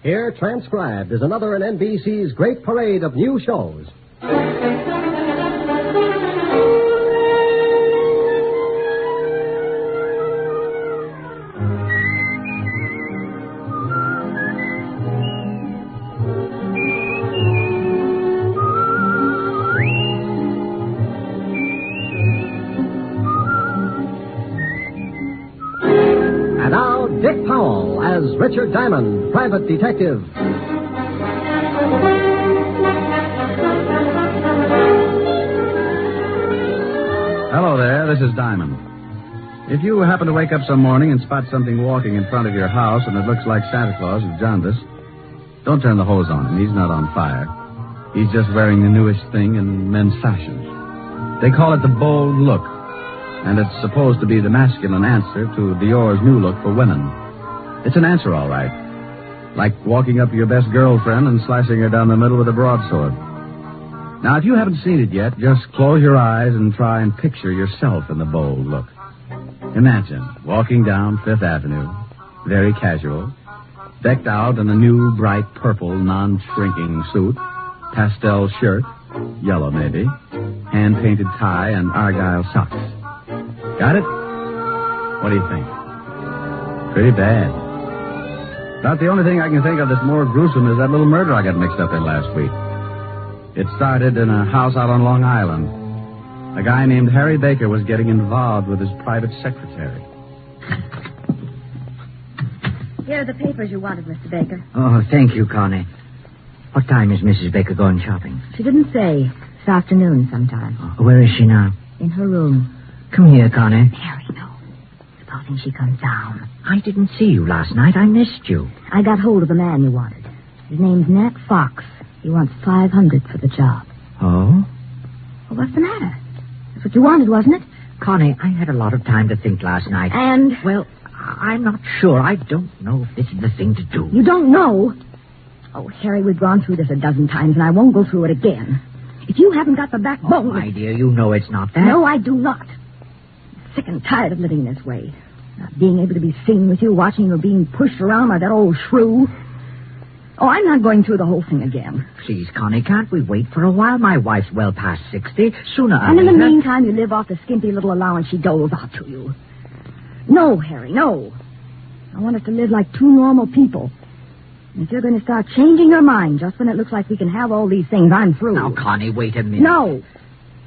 Here, transcribed, is another in NBC's great parade of new shows. And now, Dick Powell as Richard Diamond, private detective. Hello there, this is Diamond. If you happen to wake up some morning and spot something walking in front of your house and it looks like Santa Claus with jaundice, don't turn the hose on him. He's not on fire. He's just wearing the newest thing in men's fashions. They call it the bold look, and it's supposed to be the masculine answer to Dior's new look for women. It's an answer, all right. Like walking up to your best girlfriend and slashing her down the middle with a broadsword. Now, if you haven't seen it yet, just close your eyes and try and picture yourself in the bold look. Imagine walking down Fifth Avenue, very casual, decked out in a new, bright purple, non-shrinking suit, pastel shirt, yellow maybe, hand-painted tie, and argyle socks. Got it? What do you think? Pretty bad. About the only thing I can think of that's more gruesome is that little murder I got mixed up in last week. It started in a house out on Long Island. A guy named Harry Baker was getting involved with his private secretary. Here are the papers you wanted, Mr. Baker. Oh, thank you, Connie. What time is Mrs. Baker going shopping? She didn't say. This afternoon sometime. Oh, where is she now? In her room. Come here, Connie. Harry, no. Supposing she comes down. I didn't see you last night. I missed you. I got hold of the man you wanted. His name's Nat Fox. He wants $500 for the job. Oh? Well, what's the matter? That's what you wanted, wasn't it? Connie, I had a lot of time to think last night. And? Well, I'm not sure. I don't know if this is the thing to do. You don't know? Oh, Harry, we've gone through this a dozen times, and I won't go through it again. If you haven't got the backbone... Oh, my dear, you know it's not that. No, I do not. I'm sick and tired of living this way. Not being able to be seen with you, watching you being pushed around by that old shrew. Oh, I'm not going through the whole thing again. Please, Connie, can't we wait for a while? My wife's well past 60. Sooner or And in later... the meantime, you live off the skimpy little allowance she doles out to you. No, Harry, no. I want us to live like two normal people. And if you're going to start changing your mind just when it looks like we can have all these things, I'm through. Now, Connie, wait a minute. No.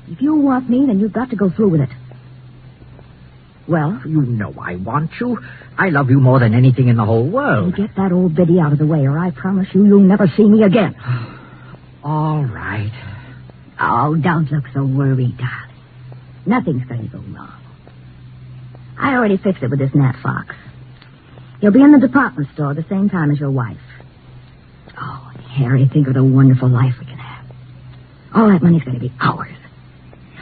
If you want me, then you've got to go through with it. Well? You know I want you. I love you more than anything in the whole world. You get that old biddy out of the way, or I promise you'll never see me again. All right. Oh, don't look so worried, darling. Nothing's going to go wrong. I already fixed it with this Nat Fox. He'll be in the department store the same time as your wife. Oh, Harry, think of the wonderful life we can have. All that money's going to be ours.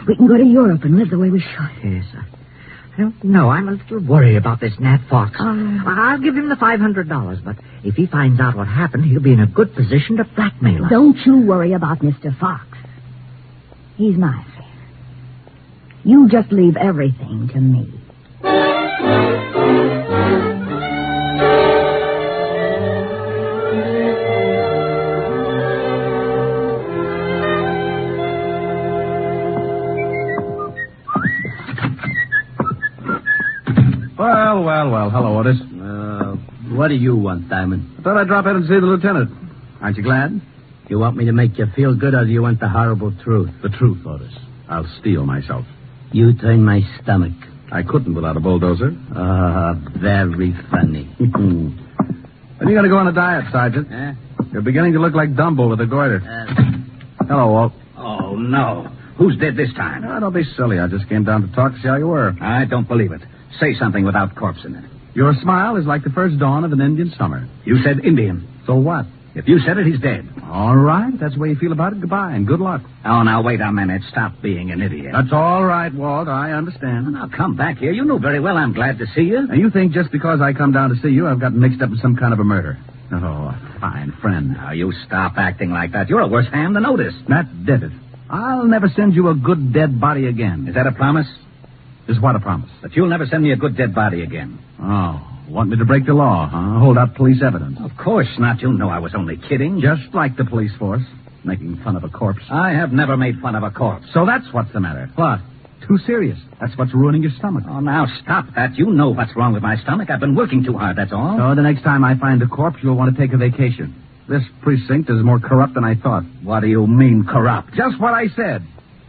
We can go to Europe and live the way we should. Yes, I don't know. I'm a little worried about this Nat Fox. I'll give him the $500, but if he finds out what happened, he'll be in a good position to blackmail us. Don't you worry about Mr. Fox. He's my affair. You just leave everything to me. Well. Hello, Otis. What do you want, Diamond? I thought I'd drop in and see the lieutenant. Aren't you glad? You want me to make you feel good, or do you want the horrible truth? The truth, Otis. I'll steel myself. You turn my stomach. I couldn't without a bulldozer. Very funny. When are you going to go on a diet, Sergeant? You're beginning to look like Dumbo with a goiter. Hello, Walt. Oh, no. Who's dead this time? Oh, don't be silly. I just came down to talk to see how you were. I don't believe it. Say something without corpse in it. Your smile is like the first dawn of an Indian summer. You said Indian. So what? If you said it, he's dead. All right. That's the way you feel about it. Goodbye, and good luck. Oh, now, wait a minute. Stop being an idiot. That's all right, Walt. I understand. Now, come back here. You know very well I'm glad to see you. Now, you think just because I come down to see you, I've gotten mixed up in some kind of a murder. Oh, a fine friend. Now, you stop acting like that. You're a worse hand than Otis. That did it. I'll never send you a good dead body again. Is that a promise? Is what a promise? That you'll never send me a good dead body again. Oh, Want me to break the law, huh? Hold up police evidence. Of course not. You know I was only kidding. Just like the police force, making fun of a corpse. I have never made fun of a corpse. So that's what's the matter. What? Too serious. That's what's ruining your stomach. Oh, now stop that. You know what's wrong with my stomach. I've been working too hard, that's all. So the next time I find a corpse, you'll want to take a vacation. This precinct is more corrupt than I thought. What do you mean, corrupt? Just what I said.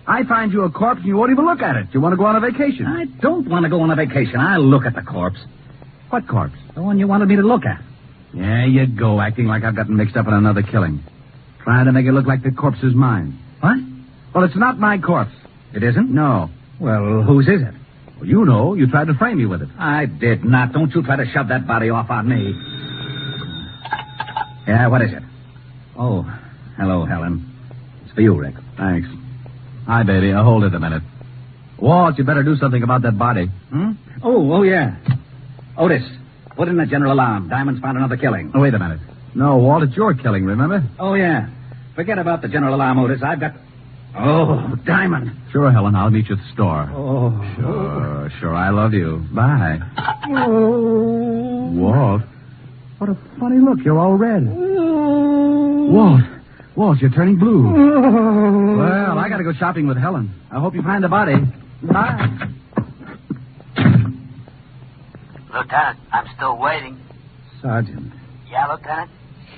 I find you a corpse and you won't even look at it. You want to go on a vacation. I don't want to go on a vacation. I'll look at the corpse. What corpse? The one you wanted me to look at. Yeah, you go, acting like I've gotten mixed up in another killing. Trying to make it look like the corpse is mine. What? Well, it's not my corpse. It isn't? No. Well, whose is it? Well, you know. You tried to frame me with it. I did not. Don't you try to shove that body off on me. Yeah, what is it? Oh, hello, Helen. It's for you, Rick. Thanks. Hi, baby. Hold it a minute. Walt, you better do something about that body. Hmm? Oh, yeah. Otis, put in the general alarm. Diamond's found another killing. Oh, wait a minute. No, Walt, it's your killing, remember? Oh, yeah. Forget about the general alarm, Otis. I've got... Oh, Diamond. Sure, Helen. I'll meet you at the store. Oh. Sure. I love you. Bye. Oh. Walt, what a funny look. You're all red. Walt, you're turning blue. Well, I got to go shopping with Helen. I hope you find the body. Bye. Lieutenant, I'm still waiting. Sergeant. Yeah, Lieutenant?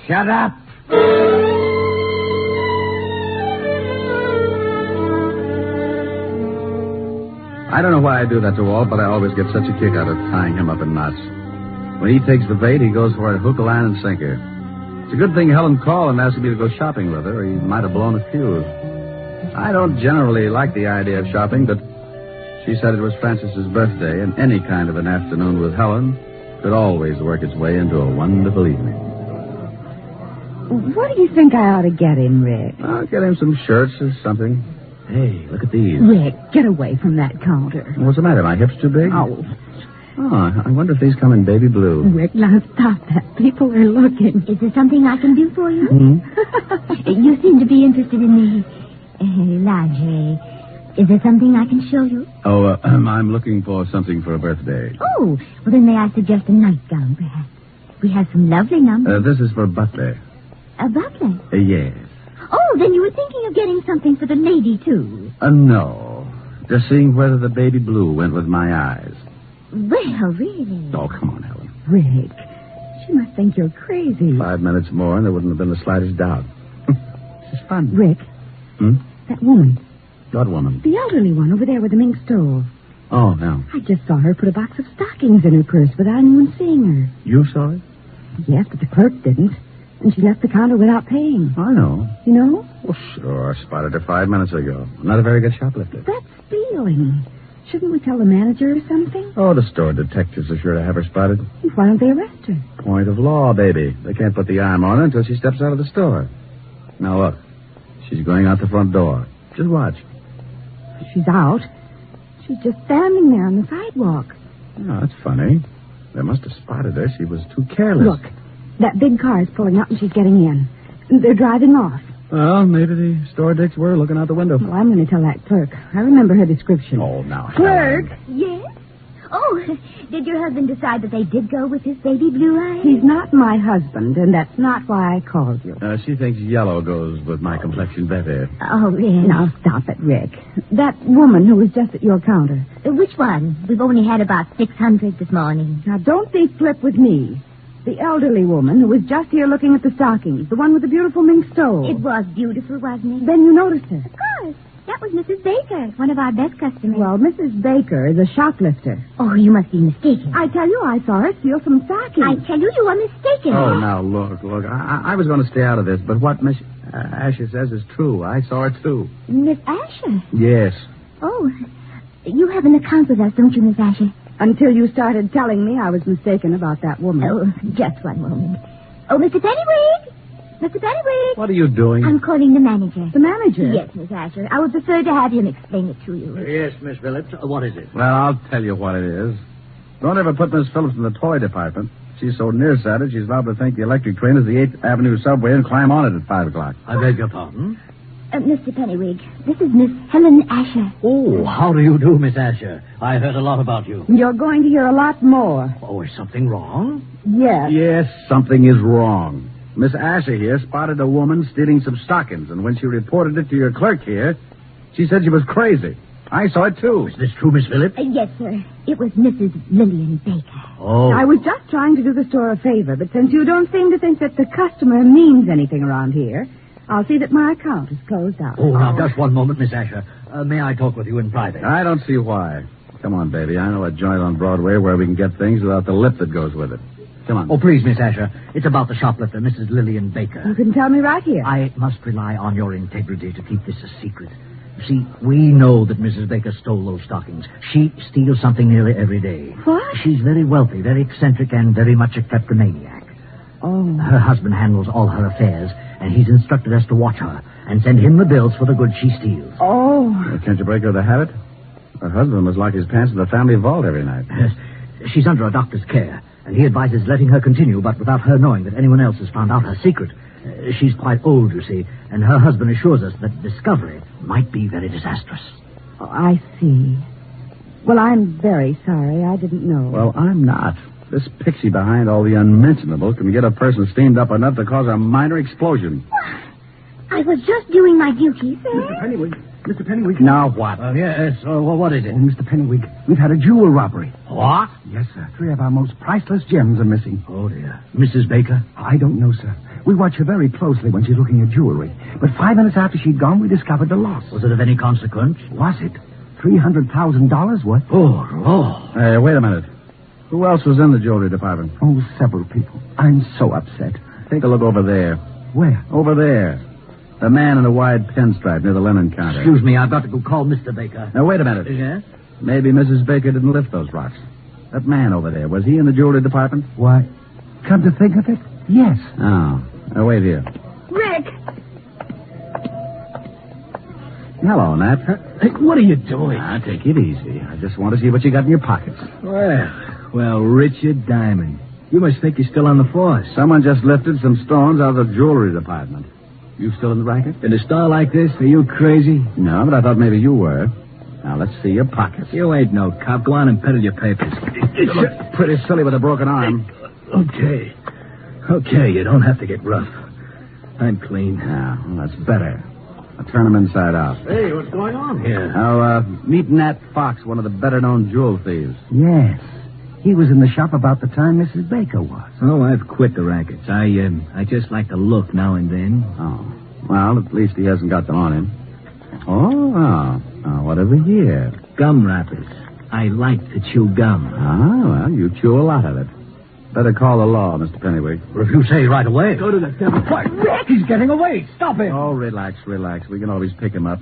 Shut up. I don't know why I do that to Walt, but I always get such a kick out of tying him up in knots. When he takes the bait, he goes for it hook, line, and sinker. It's a good thing Helen called and asked me to go shopping with her, or he might have blown a fuse. I don't generally like the idea of shopping, but she said it was Francis's birthday, and any kind of an afternoon with Helen could always work its way into a wonderful evening. What do you think I ought to get him, Rick? I'll get him some shirts or something. Hey, look at these. Rick, get away from that counter. What's the matter? My hips too big? Oh, I wonder if these come in baby blue. Rick, now stop that. People are looking. Is there something I can do for you? Hmm? You seem to be interested in the lingerie. Is there something I can show you? Oh, I'm looking for something for a birthday. Oh, well then may I suggest a nightgown, perhaps? We have some lovely numbers. This is for Butler. A butler? Yes. Oh, then you were thinking of getting something for the lady, too. No. Just seeing whether the baby blue went with my eyes. Well, really? Oh, come on, Helen. Rick, she must think you're crazy. 5 minutes more, and there wouldn't have been the slightest doubt. This is fun. Rick, that woman, What woman? the elderly one over there with the mink stove. Oh, no. I just saw her put a box of stockings in her purse without anyone seeing her. You saw it? Yes, but the clerk didn't. And she left the counter without paying. I know. You know? Well, sure. Spotted her 5 minutes ago. Not a very good shoplifter. That's stealing. Shouldn't we tell the manager or something? Oh, the store detectives are sure to have her spotted. Why don't they arrest her? Point of law, baby. They can't put the arm on her until she steps out of the store. Now, look. She's going out the front door. Just watch. She's out. She's just standing there on the sidewalk. Oh, that's funny. They must have spotted her. She was too careless. Look, that big car is pulling up and she's getting in. They're driving off. Well, maybe the store dicks were looking out the window. Well, I'm going to tell that clerk. I remember her description. Oh, now, Clerk! Yes? Oh, did your husband decide that they did go with his baby blue eyes? He's not my husband, and that's not why I called you. She thinks yellow goes with my complexion better. Oh, yes. Now, stop it, Rick. That woman who was just at your counter. Which one? We've only had about 600 this morning. Now, don't be flip with me. The elderly woman who was just here looking at the stockings. The one with the beautiful mink stove. It was beautiful, wasn't it? Then you noticed her. Of course. That was Mrs. Baker, one of our best customers. Well, Mrs. Baker is a shoplifter. Oh, you must be mistaken. I tell you, I saw her steal some stockings. I tell you, you are mistaken. Oh, now, look. I was going to stay out of this, but what Miss Asher says is true. I saw her, too. Miss Asher? Yes. Oh, you have an account with us, don't you, Miss Asher? Until you started telling me I was mistaken about that woman. Oh, just one moment. Oh, Mr. Pennywig! Mr. Pennywig! What are you doing? I'm calling the manager. The manager? Yes, Miss Asher. I would prefer to have him explain it to you. Yes, Miss Phillips. What is it? Well, I'll tell you what it is. Don't ever put Miss Phillips in the toy department. She's so nearsighted, she's liable to think the electric train is the 8th Avenue subway and climb on it at 5 o'clock. I beg your pardon? Mr. Pennywig, this is Miss Helen Asher. Oh, how do you do, Miss Asher? I heard a lot about you. You're going to hear a lot more. Oh, is something wrong? Yes. Yes, something is wrong. Miss Asher here spotted a woman stealing some stockings, and when she reported it to your clerk here, she said she was crazy. I saw it, too. Is this true, Miss Phillips? Yes, sir. It was Mrs. Lillian Baker. Oh. I was just trying to do the store a favor, but since you don't seem to think that the customer means anything around here, I'll see that my account is closed out. Oh, now, just one moment, Miss Asher. May I talk with you in private? I don't see why. Come on, baby. I know a joint on Broadway where we can get things without the lip that goes with it. Come on. Oh, please, Miss Asher. It's about the shoplifter, Mrs. Lillian Baker. You can tell me right here. I must rely on your integrity to keep this a secret. You see, we know that Mrs. Baker stole those stockings. She steals something nearly every day. What? She's very wealthy, very eccentric, and very much a kleptomaniac. Oh. Her husband handles all her affairs, and he's instructed us to watch her and send him the bills for the goods she steals. Oh. Well, can't you break her of the habit? Her husband must lock his pants in the family vault every night. She's under a doctor's care, and he advises letting her continue, but without her knowing that anyone else has found out her secret. She's quite old, you see, and her husband assures us that discovery might be very disastrous. Oh, I see. Well, I'm very sorry. I didn't know. Well, I'm not. This pixie behind all the unmentionable can get a person steamed up enough to cause a minor explosion. I was just doing my duty, sir. Mr. Pennywig. Now what? Yes, what is it? Oh, Mr. Pennywig, we've had a jewel robbery. What? Yes, sir. 3 of our most priceless gems are missing. Oh, dear. Mrs. Baker? I don't know, sir. We watch her very closely when she's looking at jewelry. But 5 minutes after she'd gone, we discovered the loss. Was it of any consequence? Was it? $300,000 worth? Oh, Lord. Hey, wait a minute. Who else was in the jewelry department? Oh, several people. I'm so upset. Take a look over there. Where? Over there. The man in the wide pinstripe near the linen counter. Excuse me, I've got to go call Mr. Baker. Now, wait a minute. Yes? Maybe Mrs. Baker didn't lift those rocks. That man over there, was he in the jewelry department? Why, come to think of it, yes. Oh. Now, wait here. Rick! Hello, Nat. Hey, what are you doing? Now, take it easy. I just want to see what you got in your pockets. Well, Richard Diamond. You must think you're still on the force. Someone just lifted some stones out of the jewelry department. You still in the racket? In a store like this, are you crazy? No, but I thought maybe you were. Now, let's see your pockets. You ain't no cop. Go on and peddle your papers. You look pretty silly with a broken arm. Okay, you don't have to get rough. I'm clean. Yeah, well, that's better. I'll turn them inside out. Hey, what's going on here? Now, meet Nat Fox, one of the better-known jewel thieves. Yes. He was in the shop about the time Mrs. Baker was. Oh, I've quit the rackets. I just like to look now and then. Oh. Well, at least he hasn't got them on him. Oh, what have we here? Gum wrappers. I like to chew gum. Well, you chew a lot of it. Better call the law, Mr. Pennywig. Well, if you say right away. Go to the devil. Why, Rick, he's getting away. Stop him. Oh, relax. We can always pick him up.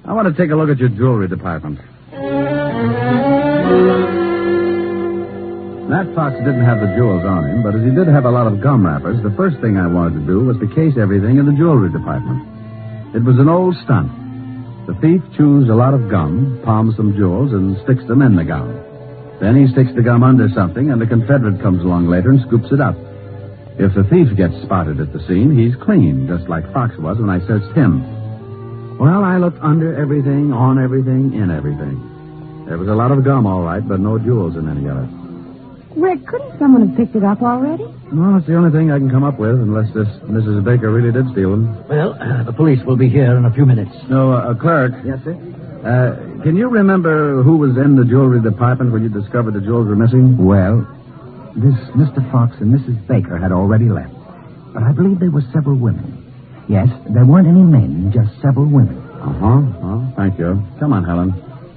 I want to take a look at your jewelry department. Nat Fox didn't have the jewels on him, but as he did have a lot of gum wrappers, the first thing I wanted to do was to case everything in the jewelry department. It was an old stunt. The thief chews a lot of gum, palms some jewels, and sticks them in the gum. Then he sticks the gum under something, and the Confederate comes along later and scoops it up. If the thief gets spotted at the scene, he's clean, just like Fox was when I searched him. Well, I looked under everything, on everything, in everything. There was a lot of gum, all right, but no jewels in any of it. Rick, couldn't someone have picked it up already? Well, it's the only thing I can come up with, unless this Mrs. Baker really did steal them. Well, the police will be here in a few minutes. No, clerk. Yes, sir? Can you remember who was in the jewelry department when you discovered the jewels were missing? Well, this Mr. Fox and Mrs. Baker had already left. But I believe there were several women. Yes, there weren't any men, just several women. Oh, thank you. Come on, Helen.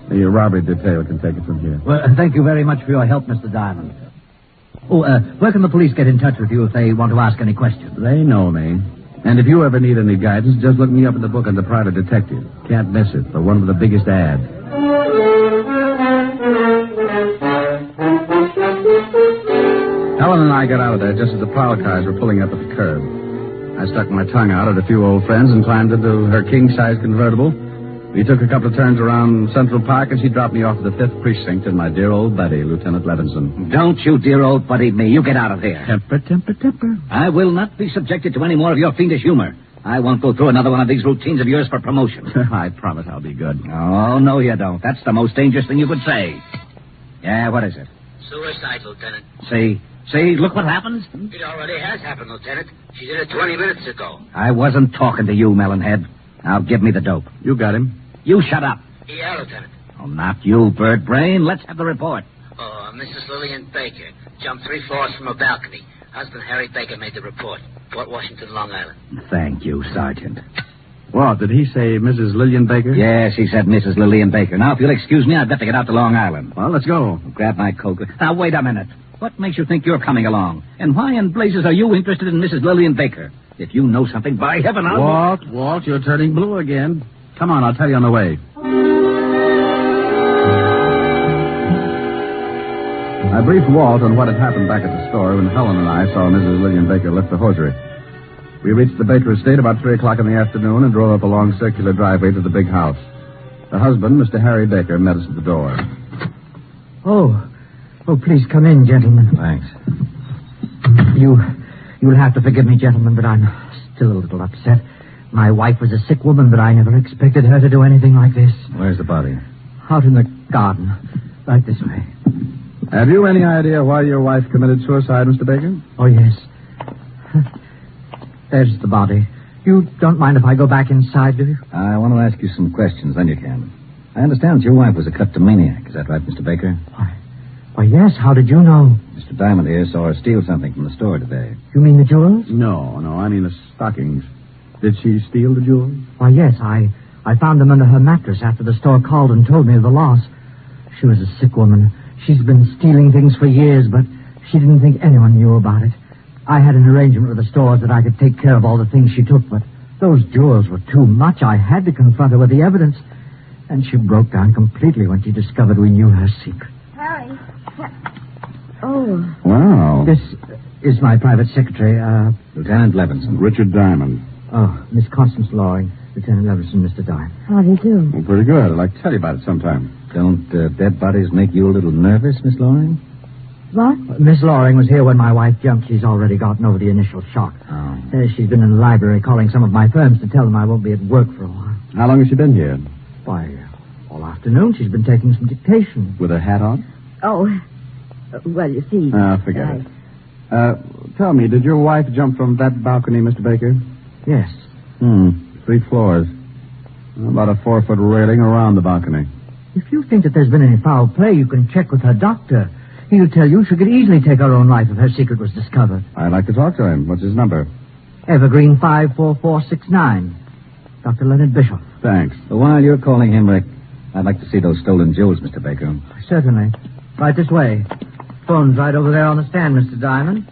The robbery detail can take it from here. Well, thank you very much for your help, Mr. Diamond. Oh, where can the police get in touch with you if they want to ask any questions? They know me. And if you ever need any guidance, just look me up in the book on the private detective. Can't miss it. The one with the biggest ad. Helen and I got out of there just as the prowl cars were pulling up at the curb. I stuck my tongue out at a few old friends and climbed into her king-size convertible. We took a couple of turns around Central Park, and she dropped me off at the 5th Precinct in my dear old buddy, Lieutenant Levinson. Don't you dear old buddy me. You get out of there. Temper. I will not be subjected to any more of your fiendish humor. I won't go through another one of these routines of yours for promotion. I promise I'll be good. Oh, no, you don't. That's the most dangerous thing you could say. Yeah, what is it? Suicide, Lieutenant. See, look what happens. It already has happened, Lieutenant. She did it 20 minutes ago. I wasn't talking to you, Melonhead. Now give me the dope. You got him. You shut up. Yeah, Lieutenant. Oh, not you, Bird Brain. Let's have the report. Oh, Mrs. Lillian Baker jumped 3 floors from a balcony. Husband Harry Baker made the report. Port Washington, Long Island. Thank you, Sergeant. What, did he say Mrs. Lillian Baker? Yes, he said Mrs. Lillian Baker. Now, if you'll excuse me, I've got to get out to Long Island. Well, let's go. Grab my coat. Now, wait a minute. What makes you think you're coming along? And why in blazes are you interested in Mrs. Lillian Baker? If you know something, by heaven, I'll... Walt, you're turning blue again. Come on, I'll tell you on the way. I briefed Walt on what had happened back at the store when Helen and I saw Mrs. Lillian Baker lift the hosiery. We reached the Baker estate about 3 o'clock in the afternoon and drove up a long circular driveway to the big house. The husband, Mr. Harry Baker, met us at the door. Oh, please come in, gentlemen. Thanks. You'll have to forgive me, gentlemen, but I'm still a little upset. My wife was a sick woman, but I never expected her to do anything like this. Where's the body? Out in the garden. Right this way. Have you any idea why your wife committed suicide, Mr. Baker? Oh, yes. There's the body. You don't mind if I go back inside, do you? I want to ask you some questions, then you can. I understand that your wife was a kleptomaniac. Is that right, Mr. Baker? Why, yes. How did you know? Mr. Diamond here saw her steal something from the store today. You mean the jewels? No, I mean the stockings. Did she steal the jewels? Why, yes. I found them under her mattress after the store called and told me of the loss. She was a sick woman. She's been stealing things for years, but she didn't think anyone knew about it. I had an arrangement with the stores that I could take care of all the things she took, but those jewels were too much. I had to confront her with the evidence. And she broke down completely when she discovered we knew her secret. Harry. Oh. Wow. This is my private secretary, Lieutenant Levinson. Richard Diamond. Oh, Miss Constance Loring. Lieutenant Levinson, Mr. Diamond. How do you do? Well, pretty good. I'd like to tell you about it sometime. Don't dead bodies make you a little nervous, Miss Loring? What? Miss Loring was here when my wife jumped. She's already gotten over the initial shock. Oh. She's been in the library calling some of my firms to tell them I won't be at work for a while. How long has she been here? Why, all afternoon she's been taking some dictation. With her hat on? Oh, well, you see... Forget it. Tell me, did your wife jump from that balcony, Mr. Baker? Yes. 3 floors. About a 4-foot railing around the balcony. If you think that there's been any foul play, you can check with her doctor. He'll tell you she could easily take her own life if her secret was discovered. I'd like to talk to him. What's his number? Evergreen 54469. Dr. Leonard Bishop. Thanks. But while you're calling him, Rick, I'd like to see those stolen jewels, Mr. Baker. Certainly. Right this way. Phone's right over there on the stand, Mr. Diamond.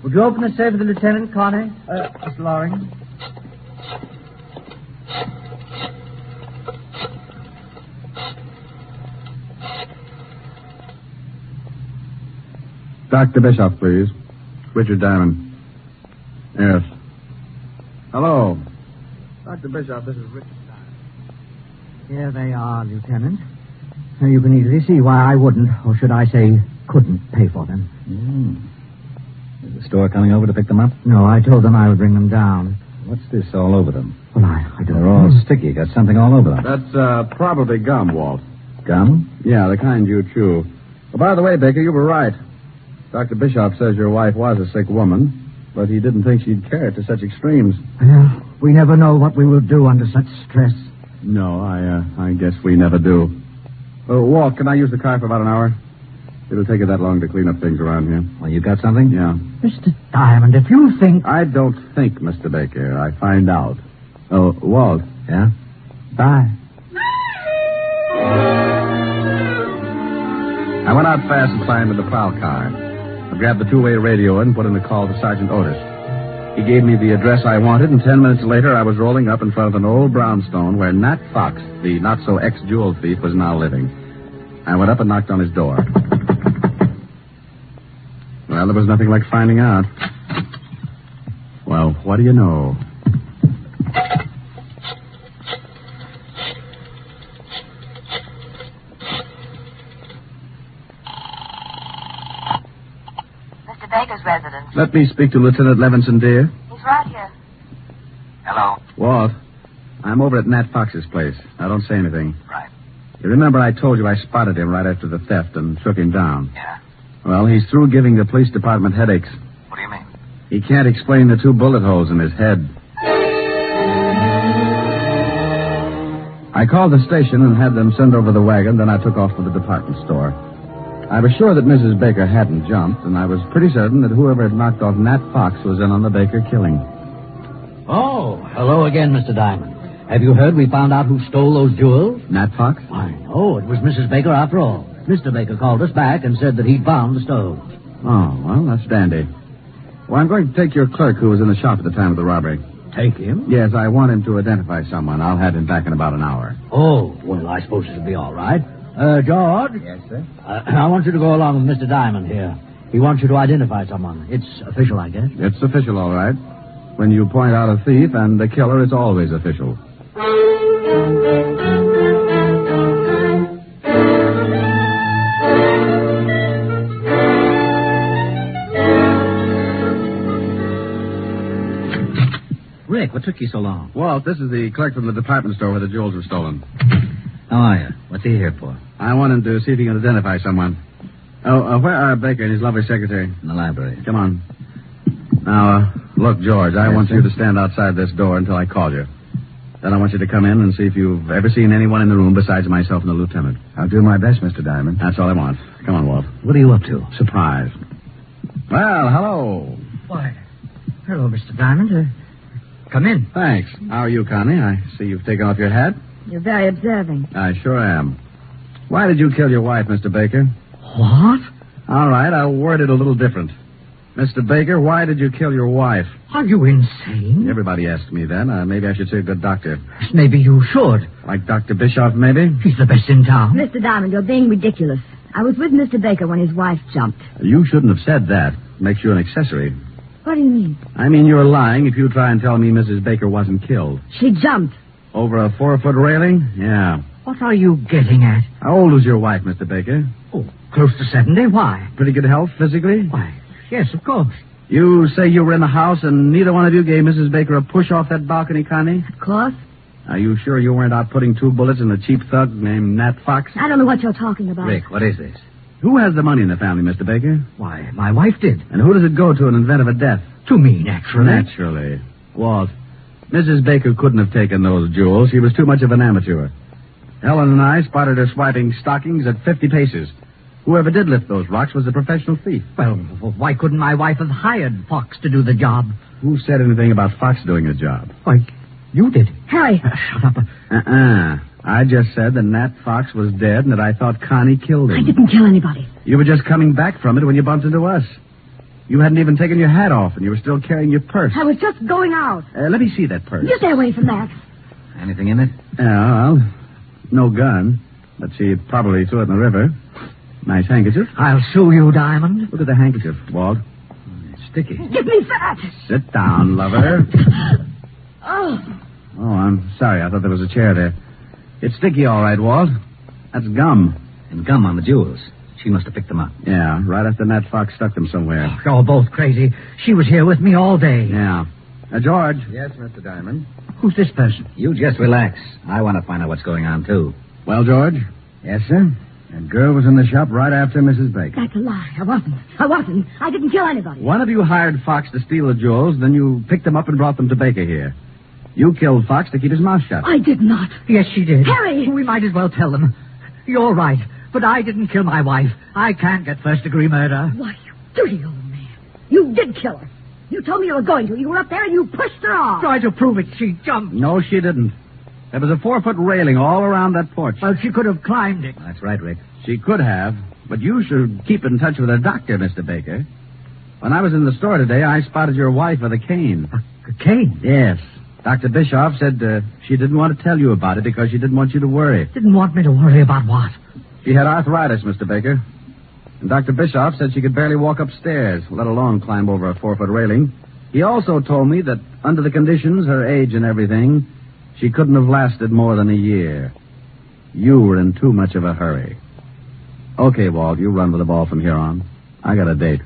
Would you open the safe for the lieutenant, Connie? Miss Loring? Dr. Bishop, please. Richard Diamond. Yes. Hello. Dr. Bishop, this is Richard Diamond. Here they are, Lieutenant. Now, you can easily see why I wouldn't, or should I say, couldn't pay for them. Is the store coming over to pick them up? No, I told them I would bring them down. What's this all over them? Well, I don't They're know. all sticky. Got something all over them. That's probably gum, Walt. Gum? Yeah, the kind you chew. Oh, by the way, Baker, you were right. Dr. Bishop says your wife was a sick woman, but he didn't think she'd carry it to such extremes. Well, we never know what we will do under such stress. No, I guess we never do. Walt, can I use the car for about an hour? It'll take it that long to clean up things around here. Well, you got something? Yeah. Mr. Diamond, if you think... I don't think, Mr. Baker. I find out. Oh, Walt. Yeah? Bye. I went out fast and climbed in the prowl car. I grabbed the 2-way radio and put in a call to Sergeant Otis. He gave me the address I wanted, and 10 minutes later I was rolling up in front of an old brownstone where Nat Fox, the not-so-ex-jewel thief, was now living. I went up and knocked on his door. Well, there was nothing like finding out. Well, what do you know? Mr. Baker's residence. Let me speak to Lieutenant Levinson, dear. He's right here. Hello? Walt, I'm over at Nat Fox's place. Now, don't say anything. Right. You remember I told you I spotted him right after the theft and shook him down? Yeah. Well, he's through giving the police department headaches. What do you mean? He can't explain the 2 bullet holes in his head. I called the station and had them send over the wagon, then I took off for the department store. I was sure that Mrs. Baker hadn't jumped, and I was pretty certain that whoever had knocked off Nat Fox was in on the Baker killing. Oh, hello again, Mr. Diamond. Have you heard we found out who stole those jewels? Nat Fox? I know. It was Mrs. Baker after all. Mr. Baker called us back and said that he'd found the stones. Oh, well, that's dandy. Well, I'm going to take your clerk who was in the shop at the time of the robbery. Take him? Yes, I want him to identify someone. I'll have him back in about an hour. Oh, well, I suppose it'll be all right. George? Yes, sir? I want you to go along with Mr. Diamond here. He wants you to identify someone. It's official, I guess. It's official, all right. When you point out a thief and the killer, it's always official. Rick, what took you so long? Walt, this is the clerk from the department store where the jewels were stolen. How are you? What's he here for? I want him to see if he can identify someone. Oh, where are Baker and his lovely secretary? In the library. Come on. Now, look, George, I want you to stand outside this door until I call you. Then I want you to come in and see if you've ever seen anyone in the room besides myself and the lieutenant. I'll do my best, Mr. Diamond. That's all I want. Come on, Walt. What are you up to? Surprise. Well, hello. Why, hello, Mr. Diamond. Come in. Thanks. How are you, Connie? I see you've taken off your hat. You're very observing. I sure am. Why did you kill your wife, Mr. Baker? What? All right, I'll word it a little different. Mr. Baker, why did you kill your wife? Are you insane? Everybody asked me then. Maybe I should say a good doctor. Maybe you should. Like Dr. Bischoff, maybe? He's the best in town. Mr. Diamond, you're being ridiculous. I was with Mr. Baker when his wife jumped. You shouldn't have said that. Makes you an accessory. What do you mean? I mean, you're lying if you try and tell me Mrs. Baker wasn't killed. She jumped. Over a 4-foot railing? Yeah. What are you getting at? How old was your wife, Mr. Baker? Oh, close to 70. Why? Pretty good health physically? Why, yes, of course. You say you were in the house and neither one of you gave Mrs. Baker a push off that balcony, Connie? Of course. Are you sure you weren't out putting 2 bullets in a cheap thug named Nat Fox? I don't know what you're talking about. Rick, what is this? Who has the money in the family, Mr. Baker? Why, my wife did. And who does it go to in event of a death? To me, naturally. Naturally. Walt, Mrs. Baker couldn't have taken those jewels. She was too much of an amateur. Helen and I spotted her swiping stockings at 50 paces. Whoever did lift those rocks was a professional thief. Well, why couldn't my wife have hired Fox to do the job? Who said anything about Fox doing the job? Why, you did. Harry. Shut up. I just said that Nat Fox was dead and that I thought Connie killed him. I didn't kill anybody. You were just coming back from it when you bumped into us. You hadn't even taken your hat off, and you were still carrying your purse. I was just going out. Let me see that purse. You stay away from that. Anything in it? Yeah, well, no gun. But she probably threw it in the river. Nice handkerchief. I'll sue you, Diamond. Look at the handkerchief, Walt. It's sticky. Give me that. Sit down, lover. Oh. Oh, I'm sorry. I thought there was a chair there. It's sticky, all right, Walt. That's gum. And gum on the jewels. She must have picked them up. Yeah, right after Nat Fox stuck them somewhere. You're both crazy. She was here with me all day. Yeah. George. Yes, Mr. Diamond. Who's this person? You just relax. I want to find out what's going on, too. Well, George? Yes, sir. That girl was in the shop right after Mrs. Baker. That's a lie. I wasn't. I didn't kill anybody. One of you hired Fox to steal the jewels, then you picked them up and brought them to Baker here. You killed Fox to keep his mouth shut. I did not. Yes, she did. Harry! We might as well tell them. You're right, but I didn't kill my wife. I can't get first-degree murder. Why, you dirty old man. You did kill her. You told me you were going to. You were up there and you pushed her off. Try to prove it. She jumped. No, she didn't. There was a 4-foot railing all around that porch. Well, she could have climbed it. That's right, Rick. She could have, but you should keep in touch with a doctor, Mr. Baker. When I was in the store today, I spotted your wife with a cane. A cane? Yes. Dr. Bischoff said she didn't want to tell you about it because she didn't want you to worry. Didn't want me to worry about what? She had arthritis, Mr. Baker. And Dr. Bischoff said she could barely walk upstairs, let alone climb over a 4-foot railing. He also told me that under the conditions, her age and everything, she couldn't have lasted more than a year. You were in too much of a hurry. Okay, Walt, you run with the ball from here on. I got a date.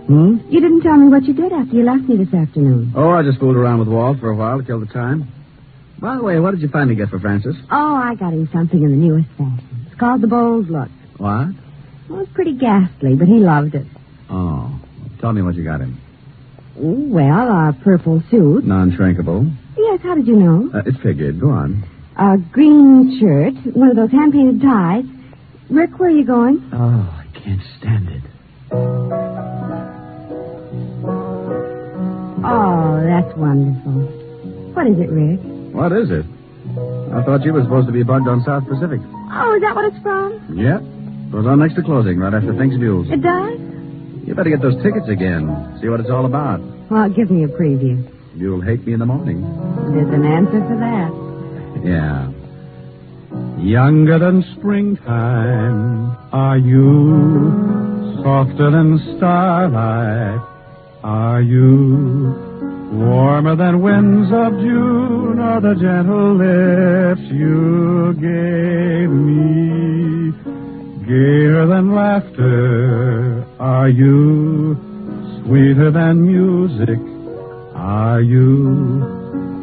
Hmm? You didn't tell me what you did after you left me this afternoon. Oh, I just fooled around with Walt for a while to kill the time. By the way, what did you finally get for Francis? Oh, I got him something in the newest fashion. It's called the Bold Look. What? Well, it's pretty ghastly, but he loved it. Oh. Tell me what you got him. Well, a purple suit. Non-shrinkable. Yes, how did you know? It figured. Go on. A green shirt, one of those hand-painted ties. Rick, where are you going? Oh, I can't stand it. Oh, that's wonderful. What is it, Rick? What is it? I thought you were supposed to be bugged on South Pacific. Oh, is that what it's from? Yep. Goes on next to closing, right after Fink's Mules. It does? You better get those tickets again. See what it's all about. Well, give me a preview. You'll hate me in the morning. There's an answer for that. Yeah. Younger than springtime are you, softer than starlight are you, warmer than winds of June are the gentle lips you gave me, gayer than laughter are you, sweeter than music are you,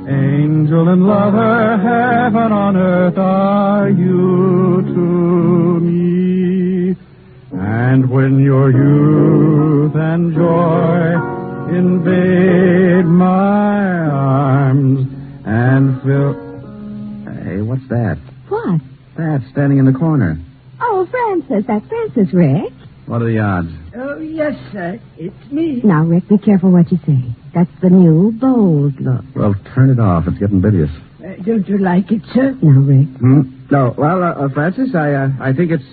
angel and lover, heaven on earth are you to me. And when your youth and joy invade my arms and fill... Hey, what's that? What? That standing in the corner. Oh, Francis. That's Francis, Rick. What are the odds? Oh, yes, sir. It's me. Now, Rick, be careful what you say. That's the new Bold Look. Well, turn it off. It's getting bilious. Don't you like it, sir? Now, Rick. No. Well, Francis, I think it's...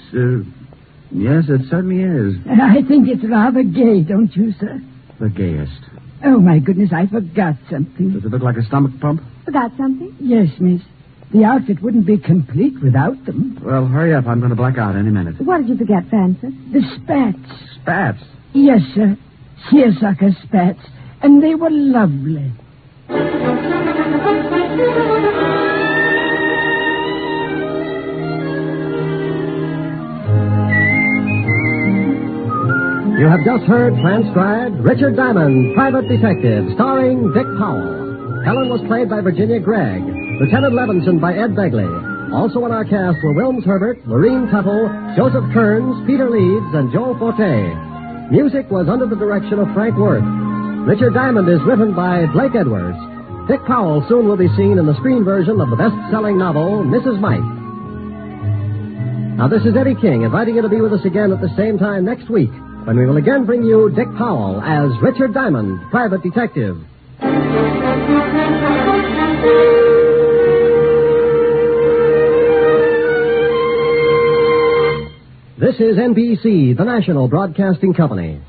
yes, it certainly is. I think it's rather gay, don't you, sir? The gayest. Oh, my goodness, I forgot something. Does it look like a stomach pump? Forgot something? Yes, miss. The outfit wouldn't be complete without them. Well, hurry up. I'm going to black out any minute. What did you forget, Francis? The spats. Spats? Yes, sir. Seersucker spats. And they were lovely. You have just heard transcribed Richard Diamond, Private Detective, starring Dick Powell. Helen was played by Virginia Gregg. Lieutenant Levinson by Ed Begley. Also in our cast were Wilms Herbert, Lorene Tuttle, Joseph Kearns, Peter Leeds, and Joel Forte. Music was under the direction of Frank Worth. Richard Diamond is written by Blake Edwards. Dick Powell soon will be seen in the screen version of the best-selling novel, Mrs. Mike. Now, this is Eddie King inviting you to be with us again at the same time next week, when we will again bring you Dick Powell as Richard Diamond, Private Detective. This is NBC, the national broadcasting company.